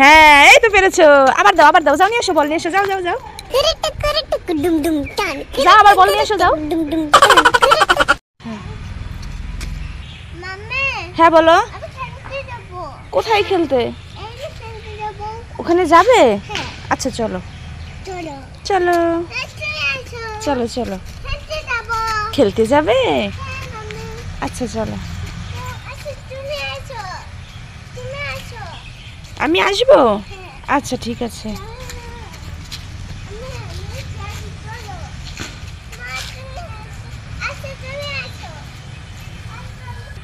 হ্যাঁ এই তো পেরেছো। আবার দাও আবার দাও, যাও নিয়ে এসো, বল নিয়ে এসো, যাও যাও যাও যাও, আবার বল নিয়ে এসো, যাও। হ্যাঁ বলো। কোথায় খেলতে? ওখানে যাবে? আচ্ছা চলো চলো চলো চলো। খেলতে যাবে? আচ্ছা চলো। আমি আসবো? আচ্ছা ঠিক আছে।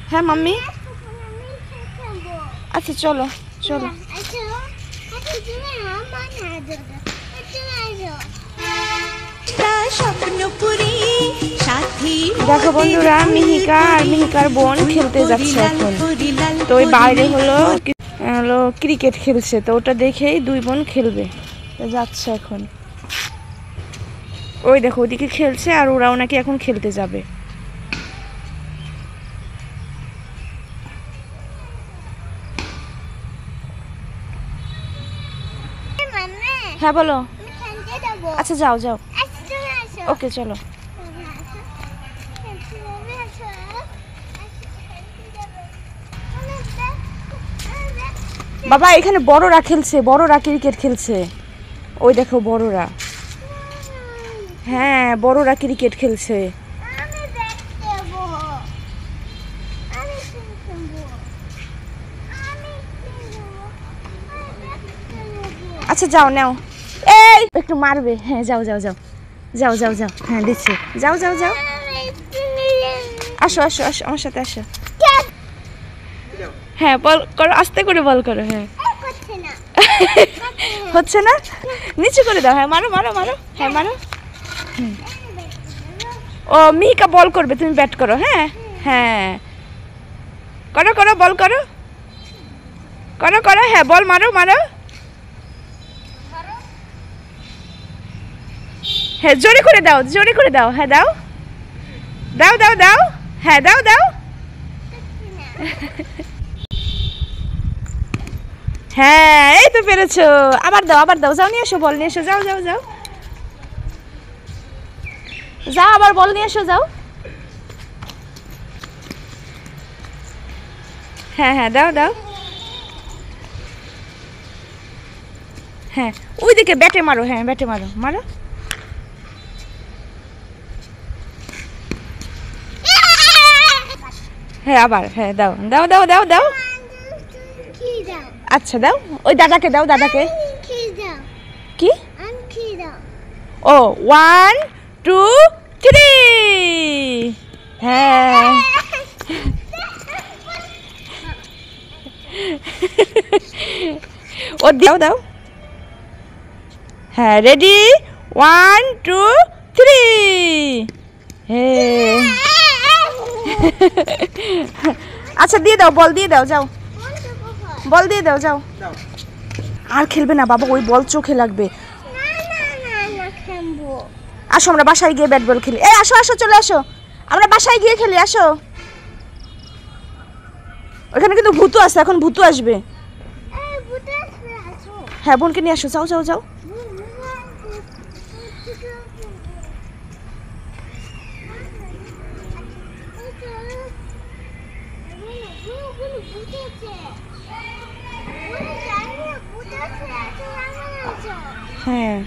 হ্যাঁ মাম্মি। আচ্ছা চলো চলো। দেখো বন্ধুরা, মিহিকা আর মিহিকার বোন খেলতে যাচ্ছে এখন। তো ওই বাইরে হলো ক্রিকেট খেলছে, তো ওটা দেখেই দুই বোন খেলবে, যাচ্ছে এখন। ওই দেখো ওদিকে খেলছে, আর ওরাও নাকি এখন খেলতে যাবে। হ্যাঁ বলো। আচ্ছা যাও যাও। ওকে চলো। বাবা এখানে বড়রা খেলছে, বড়রা ক্রিকেট খেলছে। ওই দেখো বড়রা, হ্যাঁ বড়রা ক্রিকেট খেলছে। আচ্ছা যাও নাও, এই একটু মারবে। হ্যাঁ যাও যাও যাও যাও যাও যাও। হ্যাঁ দিচ্ছি, যাও যাও যাও। আসো আসো আসো আমার সাথে আসো। হ্যাঁ বল করো, আস্তে করে বল করো। হ্যাঁ হচ্ছে না, নিচে করে দাও। হ্যাঁ মারো মারো মারো, হ্যাঁ মারো। ও মিহিকা বল করবে, তুমি ব্যাট করো। হ্যাঁ হ্যাঁ করো করো, বল করো করো করো। হ্যাঁ বল মারো মারো। হ্যাঁ জোরে করে দাও, জোরে করে দাও। হ্যাঁ দাও দাও দাও দাও। হ্যাঁ দাও দাও। হ্যাঁ এই তো পেরেছো। আবার দাও আবার দাও, যাও নিয়ে এসো, বল নিয়ে এসো, যাও যাও যাও যাও, আবার বল নিয়ে এসো, যাও। হ্যাঁ হ্যাঁ দাও দাও। হ্যাঁ ওইদিকে ব্যাটে মারো। হ্যাঁ ব্যাটে মারো মারো। হ্যাঁ আবার, হ্যাঁ দাও দাও দাও দাও দাও। আচ্ছা দাও, ওই দাদাকে দাও, দাদাকে। কি? ও 1 2 3। হ্যাঁ ও দাও দাও। হ্যাঁ রেডি 1 2 3। হ্যাঁ আচ্ছা দিয়ে দাও, বল দিয়ে দাও, যাও বল দিয়ে দাও, যাও। আর খেলবে না বাবা, ওই বল চোখে লাগবে। আসো আমরা বাসায় গিয়ে ব্যাট বল খেলি। এই আসো আসো চলে আসো, আমরা বাসায় গিয়ে খেলি, আসো। ওখানে কিন্তু ভূতু আছে, এখন ভূতু আসবে। হ্যাঁ বোনকে নিয়ে আসো, যাও যাও যাও। হ্যাঁ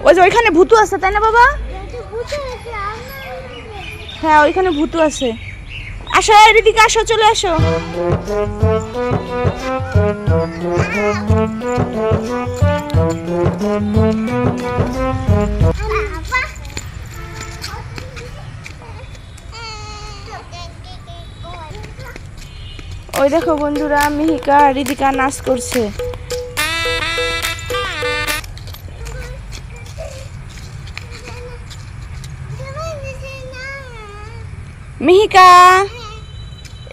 ওই যে ওইখানে ভূতু আছে, তাই না বাবা? হ্যাঁ ওইখানে ভূতু আছে। আসো এদিকে আসো, চলে আসো। ওই দেখো বন্ধুরা, মিহিকা আর রিদিকা নাচ করছে। মিহিকা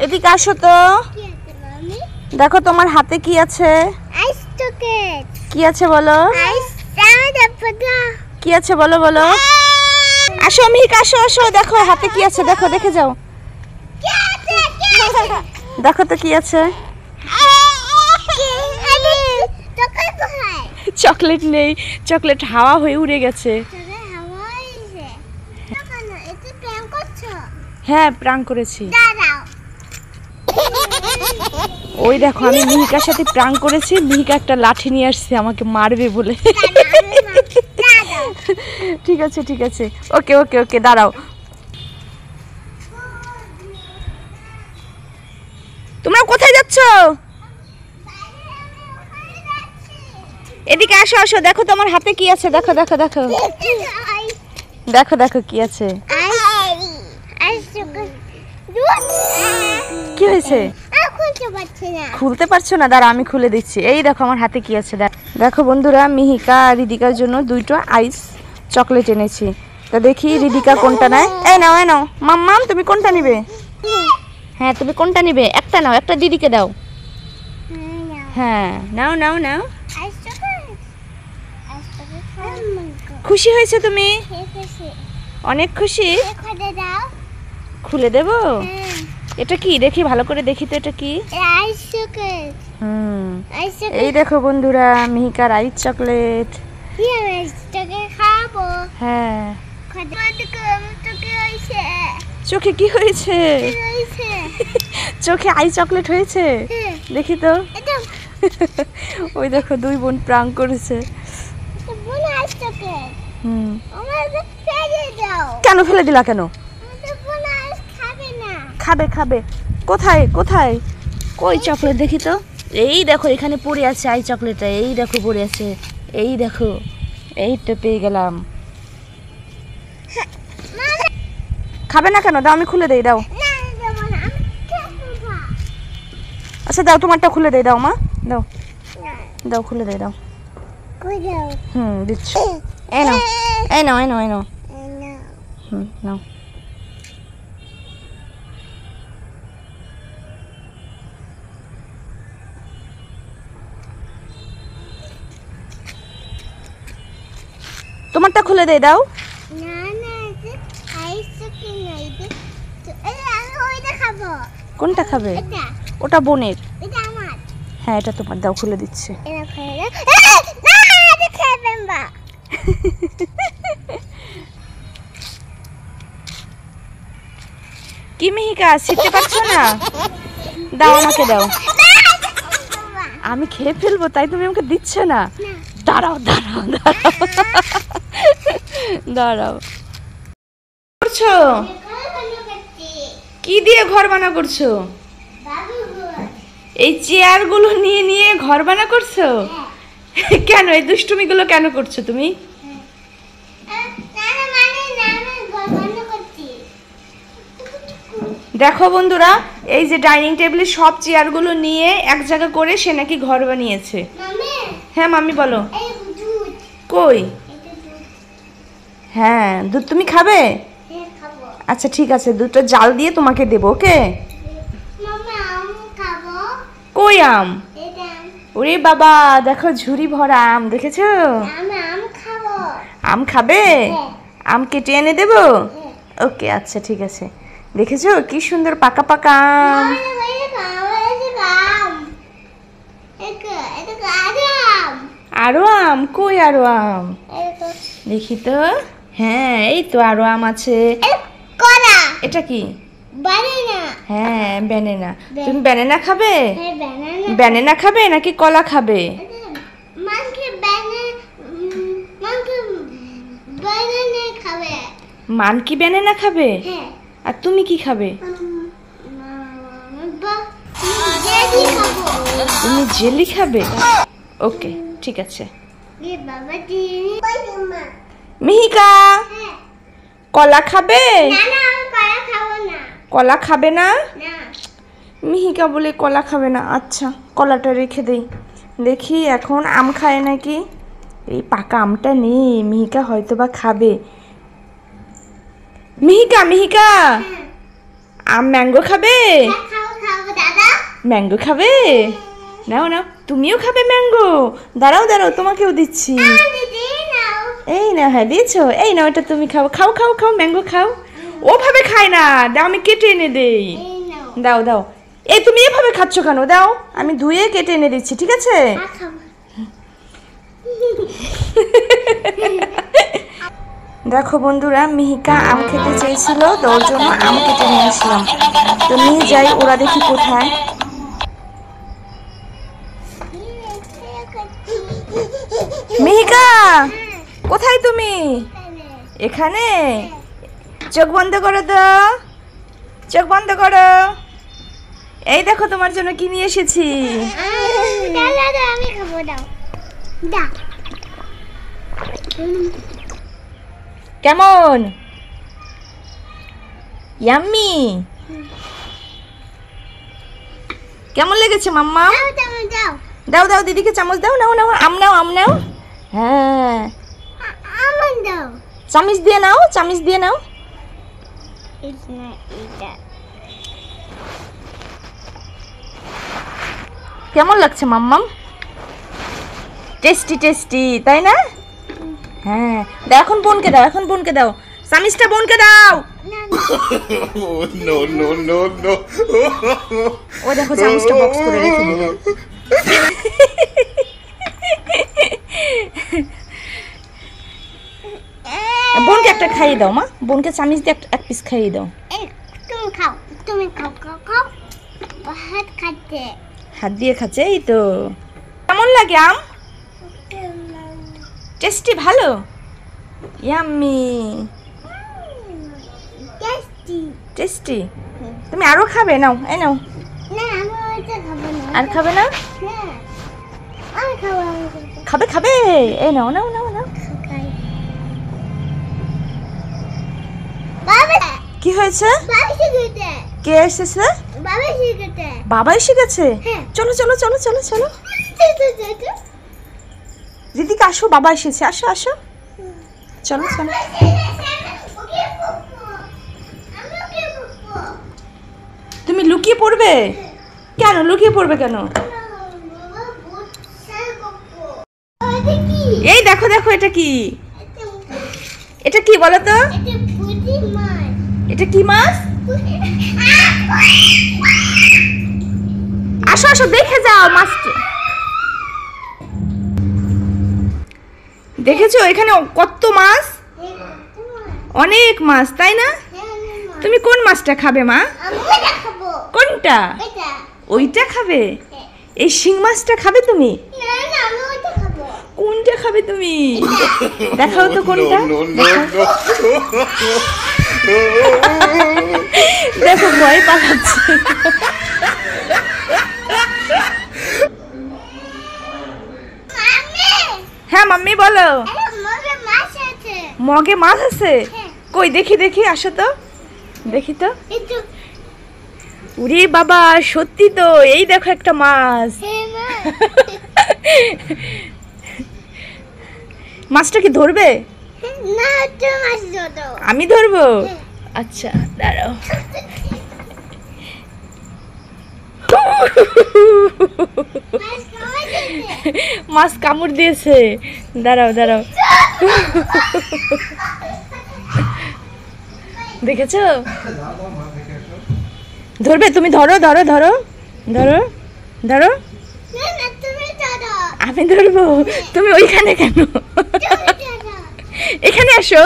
এদিকে আসো তো, দেখো তোমার হাতে কি আছে। কি আছে বলো, কি আছে বলো বলো। আসো মিহিকা আসো আসো, দেখো হাতে কি আছে, দেখো দেখে যাও। দেখো তো কি আছে। চকলেট নেই, চকলেট হাওয়া হয়ে উড়ে গেছে। হ্যাঁ প্রাঙ্ক করেছি। ওই দেখো আমি মিহিকার সাথে প্রাঙ্ক করেছি, মিহিকা একটা লাঠি নিয়ে আসছে আমাকে মারবে বলে। ঠিক আছে ঠিক আছে, ওকে ওকে ওকে, দাঁড়াও। তোমরা কোথায় যাচ্ছ? এদিকে আসো আসো, দেখো তোমার হাতে কি আছে, দেখো দেখো দেখো দেখো দেখো কি আছে। কি হয়েছে? খুলতে পারছো না? দাঁড়া আমি খুলে দিচ্ছি। এই দেখো আমার হাতে কি আছে। দেখো বন্ধুরা, মিহিকা আর রিদিকার জন্য দুইটো আইস চকলেট এনেছি। তা দেখি রিদিকা কোনটা নেয়। এই নাও এই নাও, মাম্মাম তুমি কোনটা নিবে? হ্যাঁ তুমি কোনটা নিবে? একটা নাও, একটা দিদিকে দাও। হ্যাঁ নাও নাও নাও। খুশি হয়েছে তুমি? অনেক খুশি। খুলে দেব? এটা কি দেখি ভালো করে, দেখি তো এটা কি। এই দেখো বন্ধুরা, মিহিকার আইস চকলেট। হ্যাঁ চোখে কি হয়েছে? চোখে আই চকলেট হয়েছে? দেখি তো। ওই দেখো দুই বোন প্রাঙ্ক করেছে। কেন ফেলে দিলা কেন? খাবে খাবে। কোথায় কোথায়? কই চকলেট দেখি তো। এই দেখো এখানে পড়ে আছে আই চকলেটটা, এই দেখো পড়ে আছে, এই দেখো, এই তো পেয়ে গেলাম। খাবে না কেন? দাও আমি খুলে দেই, দাও। আচ্ছা দাও, তোমারটা খুলে দেই, দাও মা, দাও দাও খুলে দেই, দাও। দিচ্ছি। এই নাও এই নাও এই নাও এই নাও। নাও। তোমারটা খুলে দেই, দাও। কোনটা খাবে? ওটা বোনের। হ্যাঁ এটা তোমার, দাও খুলে দিচ্ছে। কি মিহিকা শিখতে পারছো না? দাও আমাকে দাও, আমি খেয়ে ফেলবো, তাই তুমি আমাকে দিচ্ছ না। দাঁড়াও দাঁড়াও দাঁড়াও দাঁড়াও। করছো কি দিয়ে ঘর বানা করছো? এই চেয়ার গুলো নিয়ে নিয়ে ঘর বানা করছো? কেন এই দুষ্টুমি গুলো কেন করছো তুমি? দেখো বন্ধুরা, এই যে ডাইনিং টেবিলের সব চেয়ার গুলো নিয়ে এক জায়গা করে সে নাকি ঘর বানিয়েছে। হ্যাঁ মাম্মি বলো। কই? হ্যাঁ দুধ তুমি খাবে? আচ্ছা ঠিক আছে, দুধটা জাল দিয়ে তোমাকে দেবো। ওকে। কই আম? ওরে বাবা দেখো ঝুড়ি ভরা আম, দেখেছো? আম খাবে? আম কেটে এনে দেবো? ওকে আচ্ছা ঠিক আছে। দেখেছো কি সুন্দর পাকা পাকা আম। আরো আম? কই আরো আম? দেখি তো। হ্যাঁ এই তো আরো আম আছে। এটা কি? হ্যাঁ ব্যানানা। তুমি ব্যানানা খাবে? ব্যানানা খাবে নাকি কলা খাবে? মান কি ব্যানানা খাবে? আর তুমি কি খাবে? তুমি জেলি খাবে? ওকে ঠিক আছে। মিহিকা কলা খাবে? কলা খাবে না? মিহিকা বলে কলা খাবে না। আচ্ছা কলাটা রেখে দেই, দেখি এখন আম খায় নাকি। এই পাকা আমটা নেই, মিহিকা হয়তো বা খাবে। মিহিকা মিহিকা আম ম্যাঙ্গো খাবে? ম্যাঙ্গো খাবে? নাও নাও, তুমিও খাবে ম্যাঙ্গো? দাঁড়াও দাঁড়াও তোমাকেও দিচ্ছি। এই নাও, হ্যাঁ দিয়েছো, এই নাও এটা তুমি খাও। খাও খাও খাও ম্যাঙ্গো খাও। ওভাবে খায় না, দাও আমি কেটে এনে দেই। দাও দাও এই তুমি এভাবে খাচ্ছ কেন? দাও, আমি ধুয়ে কেটে এনে দিচ্ছি, ঠিক আছে? দেখো বন্ধুরা, মিহিকা আম খেতে চেয়েছিল, তো ওর জন্য আম কেটে নিয়ে আসলাম। তো নিয়ে যাই, ওরা দেখি কোথায়। মিহিকা, কোথায় তুমি? এখানে? চোখ বন্ধ করো তো, চোখ বন্ধ করো। এই দেখো তোমার জন্য কি নিয়ে এসেছি। কেমন? ইয়াম্মি? কেমন লেগেছে মাম্মা? দাও দাও, দিদিকে চামচ দাও। নাও নাও, আম নাও, আম নাও। হ্যাঁ, চামচ দিয়ে নাও, চামচ দিয়ে নাও। কেমন লাগছে মাম্মাম? টেস্টি টেস্টি, তাই না? হ্যাঁ, দাও এখন বোনকে দাও, এখন বোনকে দাও, চামচটা বোনকে দাও। No no no no. ও দেখো চামচটা বক্স করে রেখে দিল। বোনকে একটা খাইয়ে দাও মা, বোনকে চামচ দিয়ে এক পিস খাইয়ে দাও। তুমি খাও, তুমি খাও, খাও খাও। হাত খাচ্ছে। হাত দিয়ে খাচ্ছে, এই তো। কেমন লাগে আম? টেস্টি, ভালো, ইয়াম্মি, টেস্টি। টেস্টি। তুমি আরো খাবে? নাও, এই নাও। না, আমি ওইটা খাবো না। আর খাবে না? হ্যাঁ, আমি খাবো, আমি খাবো। খাবে খাবে, এই নাও নাও নাও নাও। খাই। বাবা, কি হয়েছে? বাবা শিখেছে। কে এসেছে? বাবা শিখেছে। বাবা এসে গেছে? হ্যাঁ। চলো চলো চলো চলো চলো। দিদিকে আসো, বাবা এসেছে, আসো আসো, চলো চলো। তুমি লুকিয়ে পড়বে কেন? লুকিয়ে পড়বে কেন? এই দেখো দেখো, এটা কি? এটা কি বলো তো? এটা কি মাছ? আসো আসো, দেখে যাও মাছটা। দেখেছো এখানে কত মাছ? অনেক মাছ, তাই না? তুমি কোন মাছটা খাবে মা? কোনটা? ওইটা খাবে? এই শিং মাছটা খাবে তুমি? কোনটা খাবে তুমি? দেখাও তো কোনটা। দেখো ভয় পালাচ্ছে। হ্যাঁ মাম্মি বলো। মগে মাছ আছে? কই দেখি দেখি, আসো তো, দেখি তো। উরে বাবা, সত্যি তো, এই দেখো একটা মাছ। মাছটা কি ধরবে? না, তুমি মাছ ধরো। আমি ধরবো? আচ্ছা দাঁড়াও। মাছ কামড় দিয়েছে, দাঁড়াও দাঁড়াও। দেখেছো? ধরবে? তুমি ধরো ধরো ধরো ধরো ধরো। আমি ধরবো? তুমি ওইখানে কেন? এখানে আসো,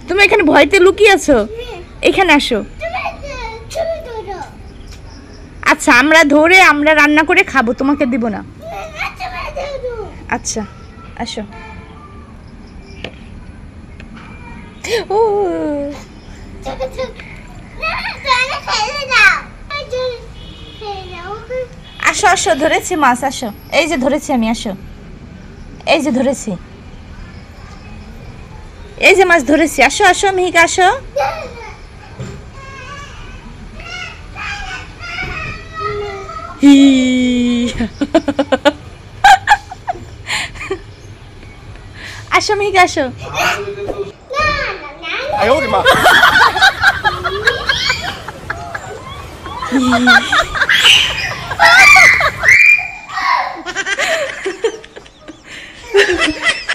তুমি এখানে ভয়তে লুকিয়ে আছো, এখানে আসো। আচ্ছা, আমরা ধরে আমরা রান্না করে খাবো, তোমাকে দিব না। আচ্ছা আসো। ও আসো আসো, ধরেছি মাছ, আসো। এই যে ধরেছি আমি, আসো। এই যে ধরেছি, এই যে মাছ ধরেছি, আসো আসো মিহিকা, আসো। হি আসো মিহিকা, আসো।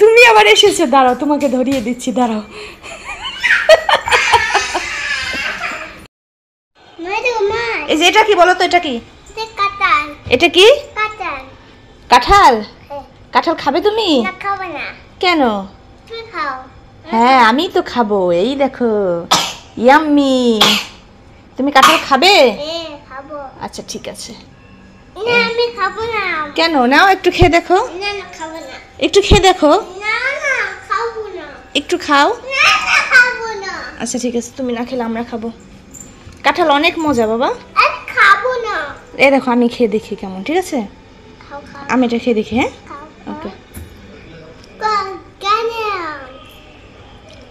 তুমি আবার এসেছো, দাঁড়াও তোমাকে ধরিয়ে দিচ্ছি, দাঁড়াও। মাছ এই যে এটা কি বলো তো, এটা কি? কাঁঠাল। এটা কি? কাঁঠাল। কাঁঠাল? কাঁঠাল খাবে তুমি? না খাবো না। কেন? তুমি খাও। হ্যাঁ আমি তো খাবো, এই দেখো ইয়াম্মি। তুমি কাঁঠাল খাবে? খাবো। আচ্ছা ঠিক আছে। না আমি খাবো না। কেন? নাও একটু খেয়ে দেখো। না না খাবো না। একটু খেয়ে দেখো। না না খাবো না। একটু খাও। না না খাবো না। আচ্ছা ঠিক আছে, তুমি না খেলে আমরা খাবো। কাঁঠাল অনেক মজা বাবা। আমি খাবো না। এই দেখো আমি খেয়ে দেখি কেমন, ঠিক আছে? খাও খাও। আমি এটা খেয়ে দেখি। হ্যাঁ খাও। ওকে। কেন?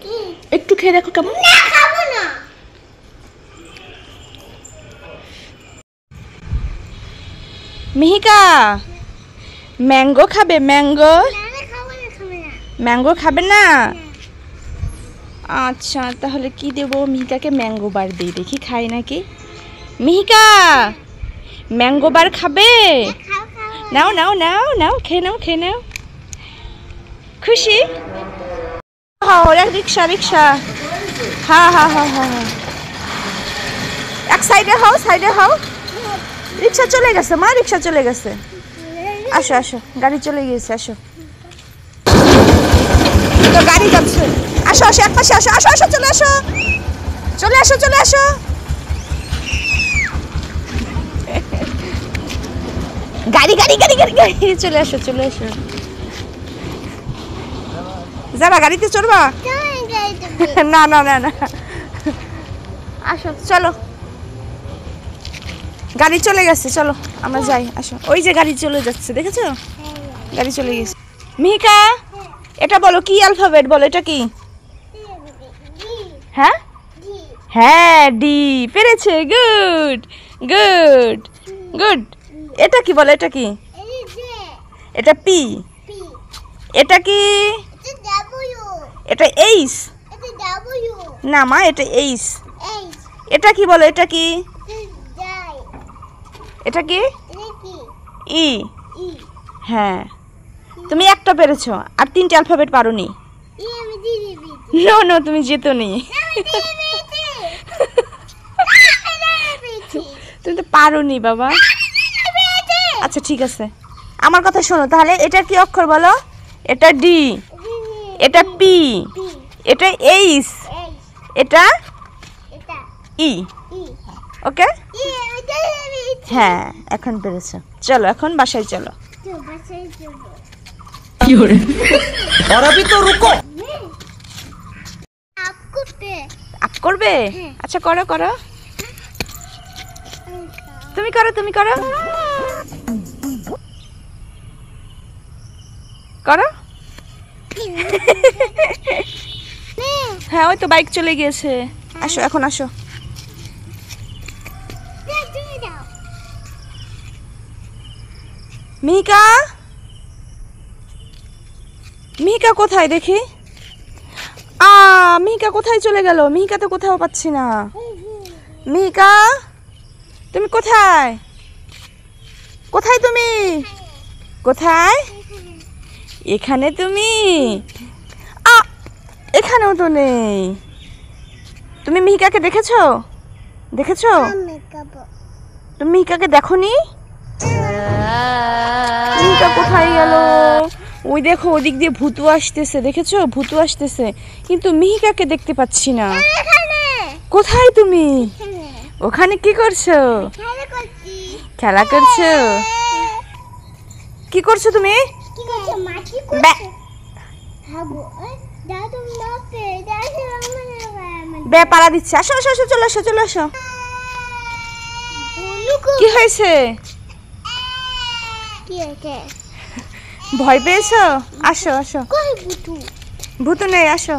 কি? একটু খেয়ে দেখো কেমন। না খাবো না। মিহিকা ম্যাঙ্গো খাবে? ম্যাঙ্গো? না না খাবো না, খাবো না। ম্যাঙ্গো খাবে না? আচ্ছা তাহলে কি দেবো মিহিকাকে? ম্যাঙ্গো বার দিই, দেখি খাই নাকি। মিহিকা ম্যাঙ্গো বার খাবে? খাও খাও। নাও নাও নাও নাও, খেয়ে নাও খেয়ে নাও। খুশি? হ্যাঁ রিক্সা রিক্সা। হ্যাঁ হ্যাঁ হ্যাঁ হ্যাঁ হ্যাঁ, এক সাইডে হও, সাইডে হও। রিক্সা চলে গেছে মা, রিক্সা চলে গেছে। আসো আসো, গাড়ি চলে গিয়েছে, আসো। তো গাড়ি যাচ্ছে, আসো আসো এক পাশে আসো, আসো আসো চলে আসো, চলে আসো চলে আসো। গাড়ি গাড়ি গাড়ি গাড়ি গাড়ি, চলে আসো চলে আসো। যাবা গাড়িতে চড়বা? না না না না, আসো চলো, গাড়ি চলে গেছে, চলো আমরা যাই। আসো, ওই যে গাড়ি চলে যাচ্ছে, দেখেছো? গাড়ি চলে গেছে। মিহিকা এটা বলো কি অ্যালফাবেট বলো, এটা কি? হ্যাঁ হ্যাঁ ডি, পেরেছে, গুড গুড গুড। এটা কি বলো, এটা কি? এটা পি। এটা কি? এটা এইচ। না মা এটা এইচ। এটা কি বলো, এটা কি? এটা কি? ই। হ্যাঁ তুমি একটা পেরেছো, আর তিনটে অ্যালফাবেট পারোনি। নো নো তুমি যেতো নি। তুমি তো পারোনি বাবা। আচ্ছা ঠিক আছে, আমার কথা শোনো তাহলে। এটা কি অক্ষর বলো? এটা ডি, এটা পি, এটা এইচ, এটা ই। ওকে হ্যাঁ এখন পেরেছো। চলো এখন বাসায় চলো। और अभी तो रुको। আপ করবে? আচ্ছা করো করো, তুমি করো তুমি করো করো। হ্যাঁ ওই তো বাইক চলে গিয়েছে। আসো এখন আসো। মিহিকা, মিহিকা কোথায় দেখি? মিহিকা কোথায় চলে গেল? মিহিকা তো কোথাও পাচ্ছি না। মিহিকা তুমি কোথায়? কোথায় তুমি? কোথায়? এখানে তুমি? এখানেও তো নেই। তুমি মিহিকাকে দেখেছো? দেখেছো? তুমি মিহিকাকে দেখোনি? মিহিকা কোথায় গেল? ওই দেখো ওদিক দিয়ে ভূতু আসতেছে, দেখেছো? ভূতু আসতেছে, কিন্তু মিহিকাকে দেখতে পাচ্ছি না। কোথায় তুমি? ওখানে কি করছো? খেলা করছো? কি করছো তুমি? বে পাড়া দিচ্ছে। আসো আসো আসো, চলে আসো চলে আসো। কি হয়েছে? ভয় পেয়েছো? আসো আসো। ভূতু নেই, আসো।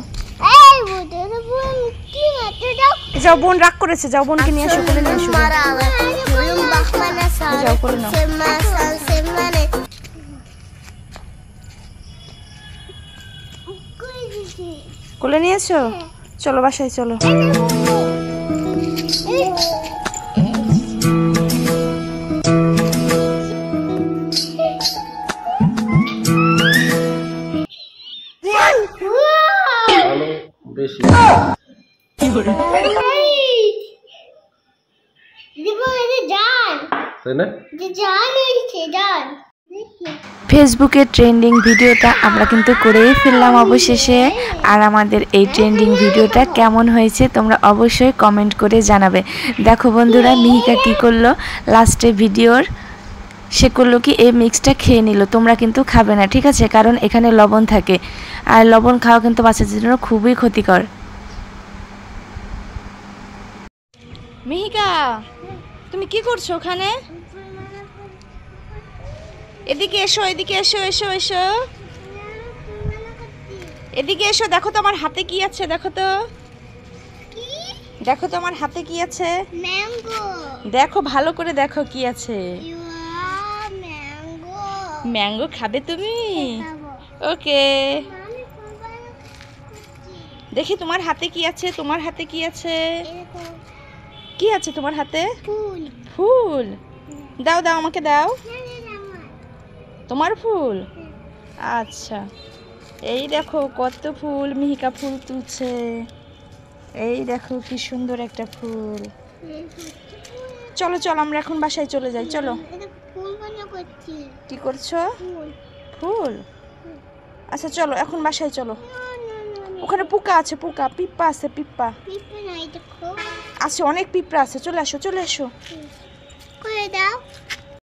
যাও, বোন রাগ করেছে, যাও বোনকে নিয়ে আসো, কোলে নিয়ে আসো। যাও কোলে নাও। কোলে নিয়ে এসো, চলো বাসায় চলো। বেশি দেখো এটা জান, তাই না? যে জান হয়েছে জান। ফেসবুকে ট্রেন্ডিং ভিডিওটা আমরা কিন্তু করেই ফেললাম অবশেষে। আর আমাদের এই ট্রেন্ডিং ভিডিওটা কেমন হয়েছে তোমরা অবশ্যই কমেন্ট করে জানাবে। দেখো বন্ধুরা, মিহিকা কি করলো লাস্টে ভিডিওর, সে করলো কি এই মিক্সটা খেয়ে নিল। তোমরা কিন্তু খাবে না, ঠিক আছে, কারণ এখানে লবণ থাকে আর লবণ খাওয়া কিন্তু বাচ্চাদের জন্য খুবই ক্ষতিকর। মিহিকা, তুমি কি করছো ওখানে? এদিকে এসো, এদিকে এসো, এসো এসো, এদিকে এসো। দেখো তো আমার হাতে কি আছে, দেখো তো, দেখো তো আমার হাতে কি আছে। ম্যাঙ্গো, দেখো ভালো করে দেখো কি আছে। ম্যাঙ্গো ম্যাঙ্গো খাবে তুমি? খাবো। ওকে, আমি কোরবানি করছি। দেখি তোমার হাতে কি আছে, তোমার হাতে কি আছে, এরকম কি আছে তোমার হাতে? ফুল। ফুল। দাও দাও আমাকে দাও, না, না, না, আমার। তোমার ফুল। আচ্ছা, এই দেখো কত ফুল, মিহিকা ফুল তুলছে। এই দেখো কি সুন্দর একটা ফুল। চলো চলো আমরা এখন বাসায় চলে যাই, চলো। এটা ফুল বানা করছি। কি করছো? ফুল। ফুল। আচ্ছা চলো এখন বাসায় চলো। না, না, না, ওখানে পোকা আছে, পোকা, পিঁপড়া আছে, পিঁপড়া পিঁপড়ে নাই, দেখো। আছে, অনেক পিঁপড়া আছে। চলে আসো, চলে আসো। করে দাও।